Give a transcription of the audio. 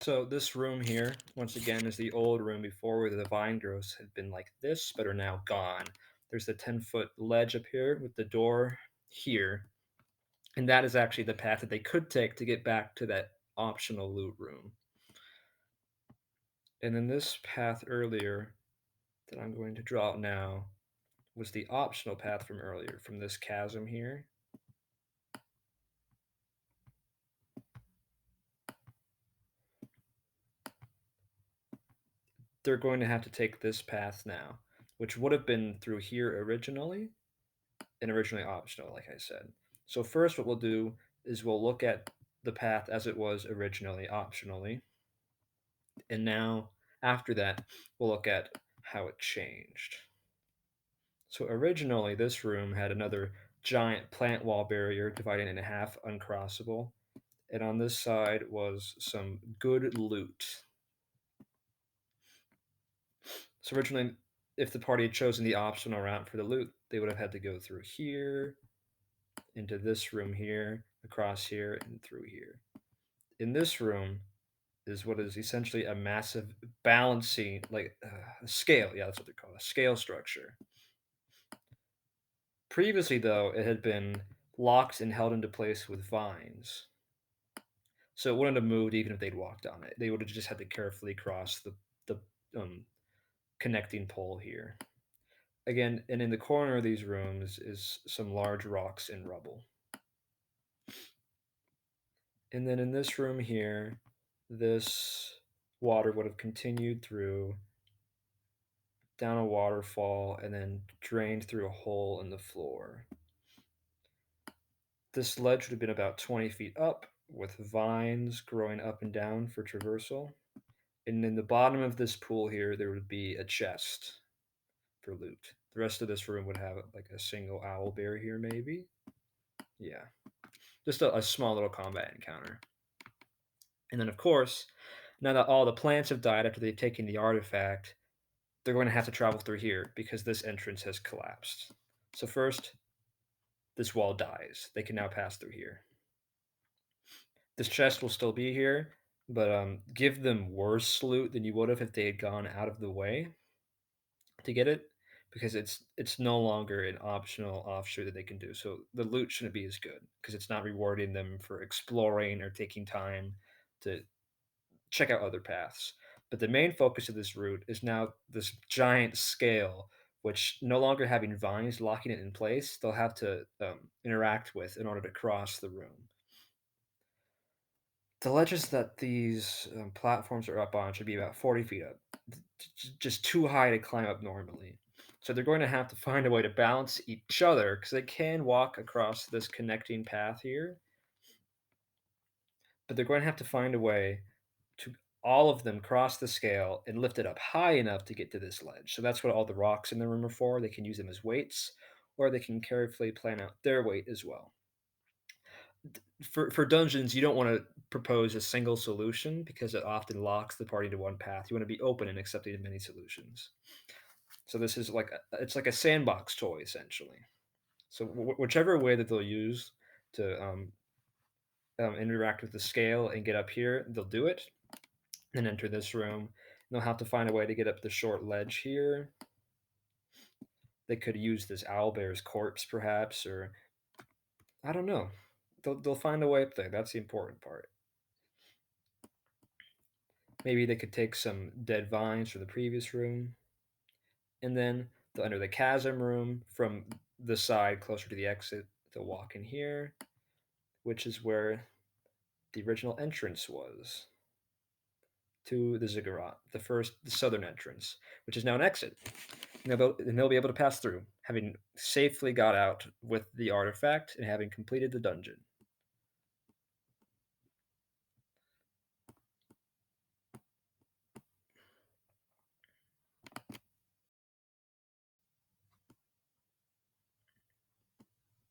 So this room here, once again, is the old room before where the vine growths had been like this, but are now gone. There's the 10-foot ledge up here with the door here, and that is actually the path that they could take to get back to that optional loot room. And then this path earlier that I'm going to draw out now was the optional path from earlier, from this chasm here. They're going to have to take this path now, which would have been through here originally, and originally optional, like I said. So first what we'll do is we'll look at the path as it was originally optionally, and now after that we'll look at how it changed. So originally this room had another giant plant wall barrier dividing it in half, uncrossable, and on this side was some good loot. So originally, if the party had chosen the optional route for the loot, they would have had to go through here, into this room here, across here, and through here. In this room is what is essentially a massive balancing, like a scale. Yeah, that's what they're called, a scale structure. Previously, though, it had been locked and held into place with vines. So it wouldn't have moved even if they'd walked on it. They would have just had to carefully cross the connecting pole here. Again, and in the corner of these rooms is some large rocks and rubble. And then in this room here, this water would have continued through down a waterfall and then drained through a hole in the floor. This ledge would have been about 20 feet up, with vines growing up and down for traversal. And in the bottom of this pool here, there would be a chest for loot. The rest of this room would have like a single owl bear here, maybe. Yeah, just a small little combat encounter. And then, of course, now that all the plants have died after they've taken the artifact, they're going to have to travel through here because this entrance has collapsed. So first, this wall dies. They can now pass through here. This chest will still be here, but give them worse loot than you would have if they had gone out of the way to get it, because it's no longer an optional offshoot that they can do. So the loot shouldn't be as good because it's not rewarding them for exploring or taking time to check out other paths. But the main focus of this route is now this giant scale, which no longer having vines locking it in place, they'll have to interact with in order to cross the room. The ledges that these platforms are up on should be about 40 feet up, just too high to climb up normally. So they're going to have to find a way to balance each other because they can walk across this connecting path here, but they're going to have to find a way to all of them cross the scale and lift it up high enough to get to this ledge. So that's what all the rocks in the room are for. They can use them as weights, or they can carefully plan out their weight as well. For dungeons, you don't want to propose a single solution because it often locks the party to one path. You want to be open and accepting many solutions. So this is like it's like a sandbox toy essentially. So whichever way that they'll use to interact with the scale and get up here, they'll do it and enter this room. They'll have to find a way to get up the short ledge here. They could use this owlbear's corpse, perhaps, or I don't know. They'll find a way up there. That's the important part. Maybe they could take some dead vines from the previous room, and then they'll enter the chasm room from the side closer to the exit. They'll walk in here, which is where the original entrance was to the Ziggurat, the southern entrance, which is now an exit. And they'll be able to pass through, having safely got out with the artifact and having completed the dungeon.